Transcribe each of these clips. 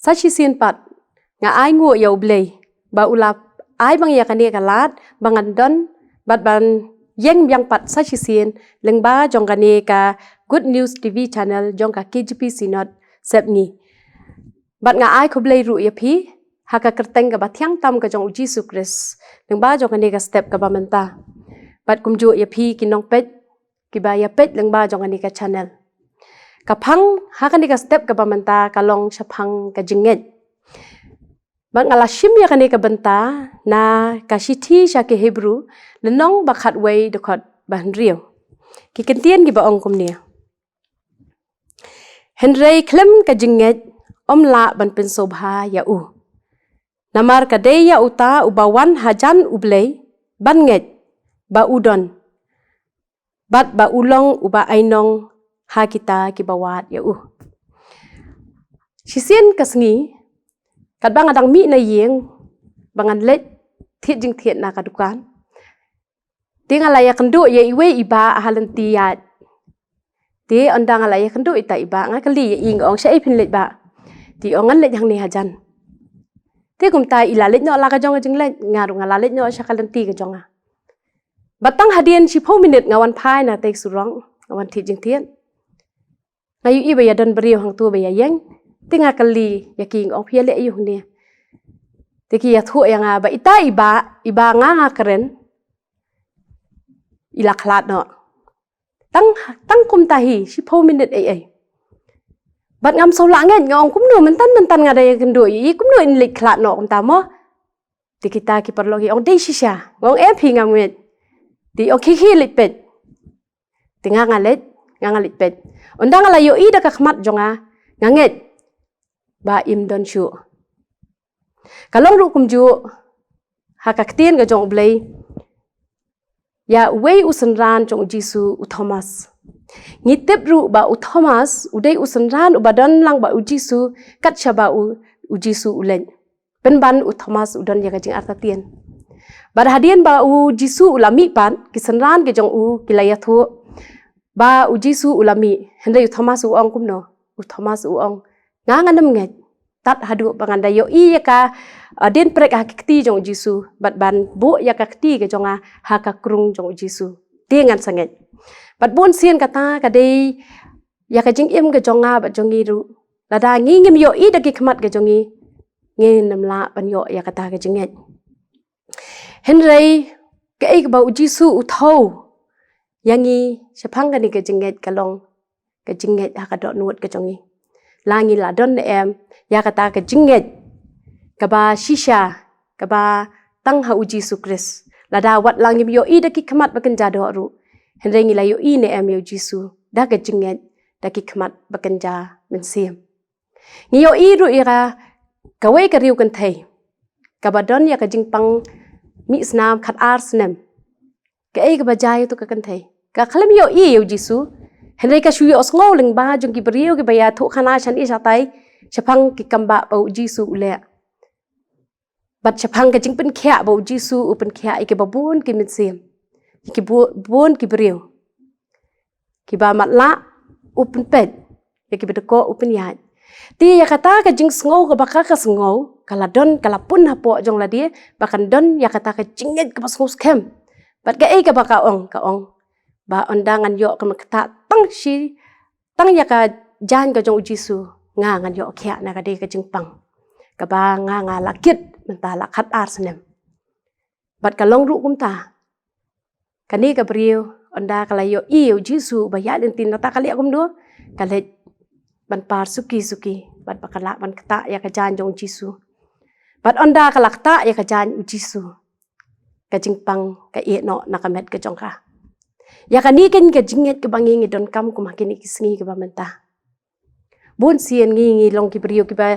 sachi sin pat nga ai ngu ya ublei ba ulap ai bang ya kani kalat bangan don bat ban yeng yang pat sachi sin leng ba jong kani ka Good News TV channel jong ka KGP Sinod sep ni bat nga ai khoblei ru ya phi haka kerteng ka bathyang tam ka jong Jesus Christ leng ba jong kani ka step ka bamenta bat kumju ya phi kinong pet kiba ya pet leng ba jong kani ka channel kapang hakani ka step ka bamenta kalong sapang ka jinget bat ngala shim ya kani ka benta na ka shithi sha ke Hebrew lenong bakhat wei dekot ban rio ki kentien ki ba ong kumnia Henry klem ka jinget omla ban pen sobha ya u namar ka de ya uta ubawan hajan ublei ban nget ba udon bat ba ulong uba ainong ha kita ki bawat ya sisien kasngi kat bang adang mi na yeng bangan let thiet jing thiet na ka dukan tinga la ya kendu ya iwe iba halanti ya ti ondang la ya kendu ita iba nga kali ya ing ong sai phin let ba ti ong an let hang ni hajan ti kum ta ila let no la ka jong jing let ngaru ngala let no sha kalanti ka jonga batang hadian chi pho minute ngawan phai na tek surong ngawan thiet jing thiet ngayu iba ya don brio hang tu ba ya yeng tinga kali ya king ong phia le yu ne tiki ya thu ya nga ba ita iba nga keren ila khlat no tang kum tahi si pho minute ai bat ngam so la ngen ngong kum no mentan nga dai kendo i kum no in lik khlat no kum ta mo tiki ta ki perlo ki ong dei shisha ngong e phi ngam wet ti ong khi lik pet tinga nga lit pet ondang la yo i da ka khmat jonga nganget ba im don chu kalong ru kum ju hakaktin ga jong blei ya wei usanran jong jisu u Thomas ngitep ru ba u Thomas udei usanran u badan lang ba u jisu kat chaba u jisu ulen penban u Thomas udon ya ga jing artatien bar hadien ba u jisu ulami pan kisanran ge jong u kilaya thu ba u jisu ulami hendai u Thomas u ong kumno u Thomas u ong nga nam nget tat hadu banganda yo i ya ka den prek hakti jong jisu bat ban bu ya ka kti ke jonga ha ka krung jong jisu tengan sanget bat bon sien kata ka dei ya ka jing im ke jonga bat jongi ru lada ngi ngim yo i da ki khmat ke jongi nge nam la ban yo ya kata ke jinget henrei ke ai ba jisu u thau yangi sapang ka ni ke jinget kalong ke jinget ha ka do nuot ke jongi langi la don em ya kata ke jinget kaba shisha kaba tang ha uji sukris lada wat langi yo i da ki khmat bakan ja do ru henre ngi la yo i ne em yo jisu da ke jinget da ki khmat bakan ja men sim ngi yo i ru ira ka wei ka riu kan thei kaba don ya ka jing pang mi snam khat ar snem ke ai ka ba ja yo to ka kan thei ka khlem yo i yo jisu henre ka shu yo sngo leng ba jong ki brio ki ba ya thu khana chan i satai chapang ki kamba ba jisu ule bat chapang ka jingpen khia bo jisu upen khia ke babun ki mitsim ki bon ki brio ki ba matla upen pet ki bedeko upen ya ti ya kata ka jing sngo ka baka ka sngo kala don kala pun hapo jong la dia bakan don ya kata ka jinget ka sngo scam bat ka ka baka ong ba ondangan yo ka makta tang shi tang ya ka jan ka jong jisu nga ngan yo khia na ka de ka jing pang ka ba nga lakit menta la khat ar snem bat ka long ru kum ta kani ka brio onda kala yo i jisu ba ya den tin ta kali kum do kale ban par suki bat bakala ban kata ya ka jan jong jisu bat onda kala kata ya ka jan jisu ka jing pang ka e no na ka met ka jong ka ya kani ken ka jinget ka bangi ngi don kam kum hakini kisngi ka ba menta bon sien ngi long ki brio ki ba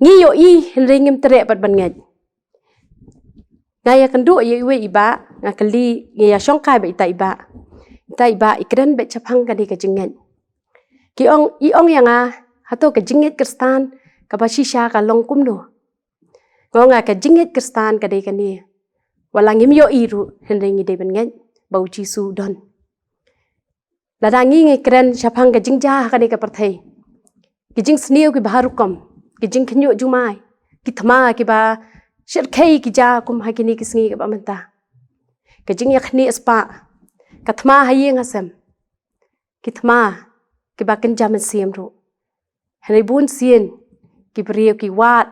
ngi yo i ringim tere pat ban nget ngaya kendu ye we iba ngakali ngi ya shong kai ba ita iba ikren be chapang ka di ka jinget ki ong i ong yanga hato ka jinget kristan ka ba shisha ka long kum no ngonga ka jinget kristan ka di ka ni wala ngim yo i ru henrengi de ban nget bau jisu don lada ngi kren chapang ka jingja ka di ka perthai ki jing sniu ki baharukom ki jing khnyo jumai ki thma ki ba shir khei ki ja kum ha kini kisngi ka ba menta ki jing ya khni spa ka thma ha yeng asem ki thma ki ba kan jam siem ru hanai bun sien ki brio ki wat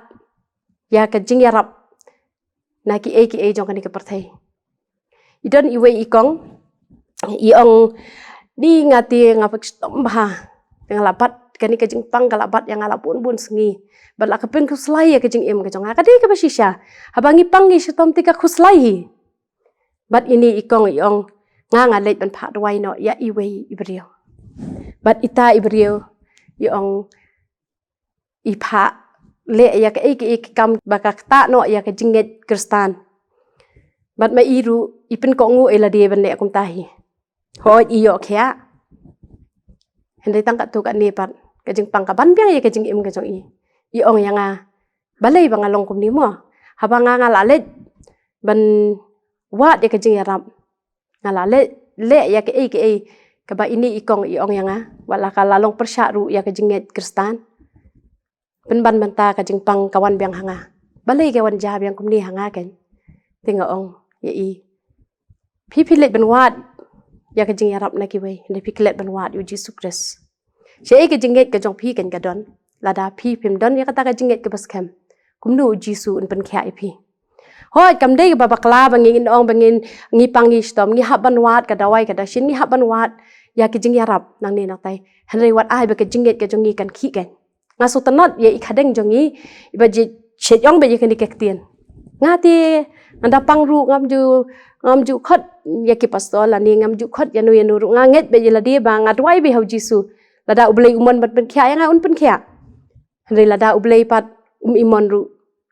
ya ka jing ya rap na ki e jong kan ki parthai idon iwe ikong iong di ngati ngapak stomba ngalapat kani ka jing pang ngalapat yang ngalapun bun sengi bala ka pen khuslai ka jing em ka jong ka di ka basisha habangi pangi stom tika khuslai bat ini ikong iong nga let ban pha dwai no ya iwe ibrio bat ita ibrio iong ipha le ya ka kam baka ta no ya ka jinget kristan bat ma iru ipin ko ngu ela de ban le kum tahi hoi iyo khya hendai tang ka tu ka ni pat ka jing pang ka ban biang ya ka jing im ka jong i ong yanga balai bang along kum ni mo habanga nga la le ban wat ya ka jing ya ram nga la le ya ka ka ba ini ikong i ong yanga wala ka lalong persya ru ya ka jinget kristan pen ban banta ka jing pang kawan biang hanga balai ka wan ja biang kum ni hanga kan tinga ong ya pipilet ban wat ya ka jing ya rap na ki we le pipilet ban wat yu Jesus Christ she ka jinget ka jong pi kan ka don lada pi pim don ya ka ta ka jinget ka bas kem kum nu Jesus un pen kha pi hoi kam dei ba bakla bangin ong bangin ngi pangi stom ngi hab ban wat ka dawai ka da shin ngi hab ban wat ya ki jing ya rap nang ni nak tai hanrei wat ai ba ka jinget ka jong ngi kan khi kan nga su tanat ya ikhadeng jong ngi ba ji chet yong ba ye kan dikek tien ngati anda pangru ngam ju khot ya ki pastor la ni ngam ju khot ya nu ru nganget be la dia ba ngat wai be hau jisu lada ublei umon bat ben khya yang un pen khya hre lada ublei pat imon ru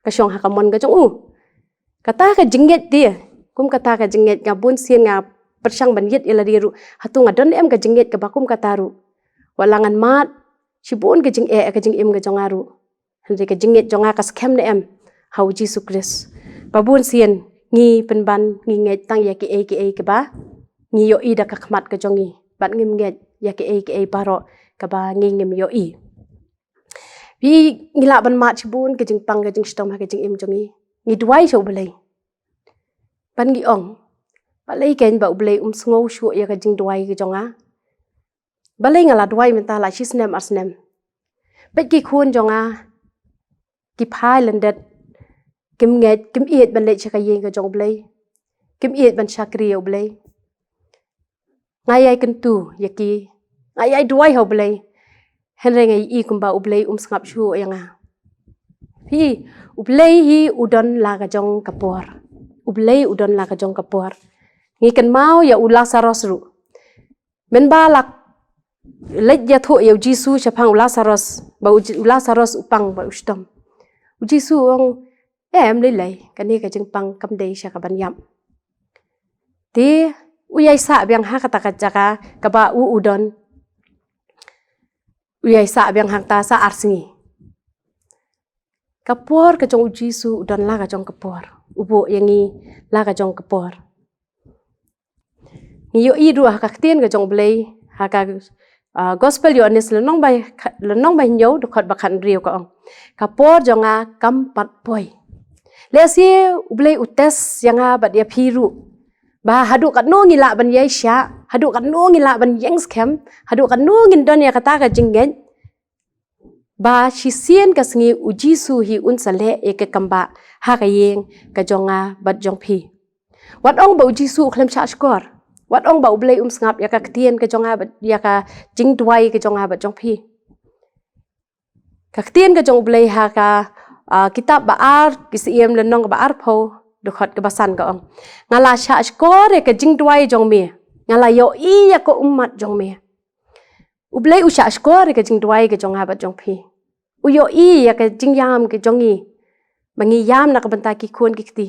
ka shong ha kamon ka jong kata ka jinget dia kum kata ka jinget ngabun sien nga persang ban yet ila dia ru hatu ngadon em ka jinget ka bakum kata ru walangan mat sibun ka jing ka jing em ka jong aru hre ka jinget jonga ka skem ne em hau jisu Christ babun sien ngi penban ngi nget tang ya ki ke ba ngi yo i da ka khmat ka jongi bat ngim nget ya ki paro ka ba ngi ngim yo i bi ngila ban ma chibun ka jing pang ka jing stom ha ka jing im jongi ngi duai so belai ban ngi ong balai ken ba belai sngo shu ya ka jing duai ka jonga balai ngala duai menta la shisnem arsnem bet ki khun jonga ki phai landet kim nget kim iet ban le chaka yeng ka jong blai kim iet ban chakri yo blai ngai ai kan tu yaki ai duai ho blai henre ngai i kumba ublai sngap shu yanga hi ublai hi udon la ka jong kapor ublai udon la ka jong kapor ngi kan mau ya ula saros ru men ba lak lej ya tho yo jisu chapang ula saros ba ula saros upang ba ustom jisu ong em lấy cái này cái chừng pang cầm đây sẽ các bạn nhậm thì uyai sa biang ha kata kacaka kaba udon uyai sa biang hang ta sa arsingi kapor ka jong jisu udon la ka jong kapor ubo yangi la ka jong kapor ni yo i ru ha ka tien ka jong blai ha ka gospel yo anis lenong bai nyo do khot bakhan riu ka ong kapor jonga kam pat poi lesia ublei utes yanga bat ya phiru ba hadu kat no ngila ban yai sha hadu kat no ngila ban yang scam hadu kat no ngin don ya kata ka jingen ba shisien ka sngi ujisu hi unsale e ke kamba ha ka yeng ka jonga bat jong phi wat ong ba ujisu khlem cha skor wat ong ba ublei ngap ya ka tien ka jonga bat ya ka jing duai ka jonga bat jong phi ka tien ka jong ublei ha ka kitab baar kisiem lenong baar pho dokhat ke basan ka ong ngala sha skore ke jing duai jong me ngala yo i ya ko ummat jong me ublei usha skore ke jing duai ke jong habat jong phi u yo i ya ke jing yam ke jongi bangi yam na ka banta ki khon ki kti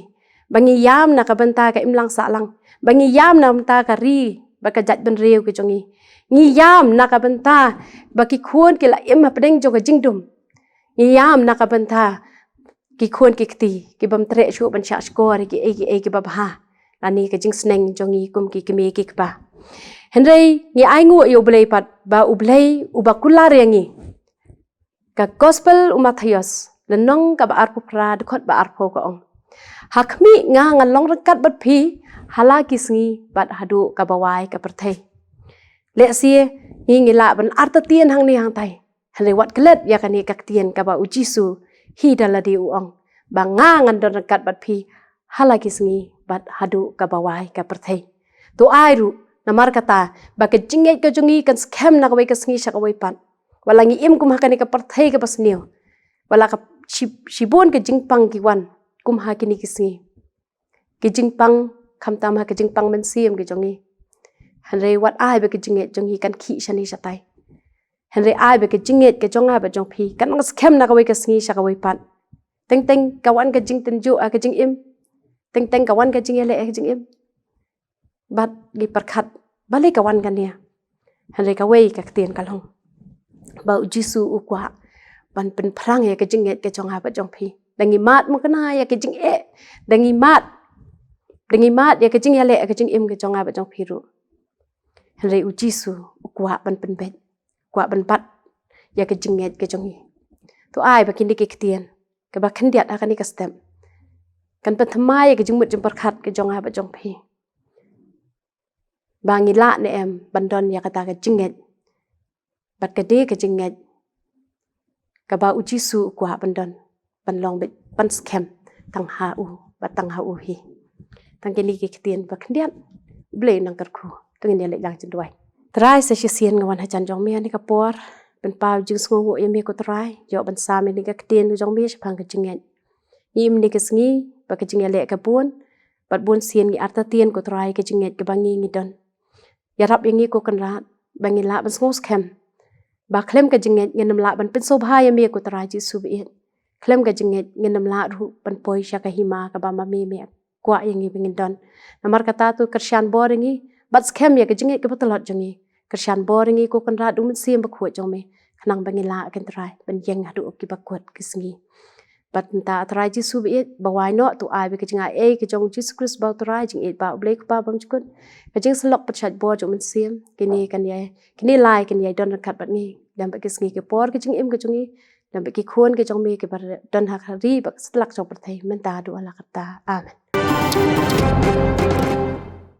bangi yam na ka banta ka imlang sa lang bangi yam na banta ka ri ba ka jat ban reu ke jongi ngi yam na ka banta ba ki khon ke la em ha pedeng jo ka jing dum yam na ka banta ki khon ki kti ki bam tre shu ban sha skor ki ba ha ani ka jing sneng jongi kum ki me ki ba henrei ni ai ngu yo blei pat ba ublei uba kula rengi ka gospel Mattheus lenong ka ba arpo pra dekot ba arpo ka ong hakmi nga ngan long rekat bat phi halaki sngi bat hadu ka bawai ka perthei le sie ngi ngila ban arta tien hang ni hang tai hale wat kelet ya kani kak tien ka ba ujisu hi daladi uong ba nga ngan don rekat bat phi halaki sngi bat hadu ka bawai ka perthei tu ai ru namar kata ba ke jinget ka jungi kan scam na ka wai ka sngi sha ka wai pan wala ngi im kum hakani ka perthei ka pas niu wala ka shibon ke jingpang ki wan kum hakini ki sngi ki jingpang kham tam ha ke jingpang men siam ke jongi hanre wat ai ba ke jinget jongi kan khi shani shatai hanre ai ba ke jinget ke jonga ba jong phi kan scam na ka wai ka sngi sha ka wai pan teng teng ka wan ka jing ten ju a ka jing im teng teng ka wan ka jing ele ka jing im bat gi perkhat balik ka wan kan nia hanre ka wei ka tien ka long ba jisu ukwa ban pen prang ya ke jinget ke jonga ba jong phi dangi mat mo kana ya ke jing e dangi mat ya ke jing ele ke jing im ke jonga ba jong phi ru hanre jisu ukwa ban pen bet kwa ban pat ya ke jinget ke jongi to ai ba kindi ke tien ke ba khandiat akan ni ka stem kan pen thamai ya ke jing mut jing perkhat ke jonga ba jong phi bangi la ne em bandon ya kata ke jinget bat ke de ke jinget ka ba ujisu kwa bandon ban long bit ban scam tang ha u bat tang ha u hi tang ke ni ke tien ba khandiat ble nang kar khu tang ni le lang chin duai trai se shi sien ngawan ha chan jong me ni ka por ben pa jing sngo wo em ko trai yo ban sa me ni ka tien jong me phang ke jinget im ni ke sngi ba ke jingele ka bun bat bun sien ngi arta tien ko trai ke jinget ke bangi ngi don ya rap yangi ko kan rat bangi la ban sngo scam ba klem ka jinget ngenam la ban pen so bha ya me ko trai ji su bi klem ka jinget ngenam la ru ban poi sha ka hima ka ba ma me kwa yangi bingin don namar kata tu kershan boringi bat scam ya ka jinget ke betalot jongi kershan boringi ko kan rat dum sim ba khoi jong me khnang bangi la kan trai ban yeng hadu ki ba kot kisngi bat ta trai ji su bi ba wai no tu ai bi ka jinga e ki jong Jesus Christ ba trai jing e ba blek ba bam chukut ka jing slok pat chat bo jong men sim kini kan ye kini lai kan ye don kat bat ni dam ba kisngi ke por ke jing im ke jongi dam ba ki khon ke jong me ke bar don ha ri ba slak jong pat thai men ta du ala kata amen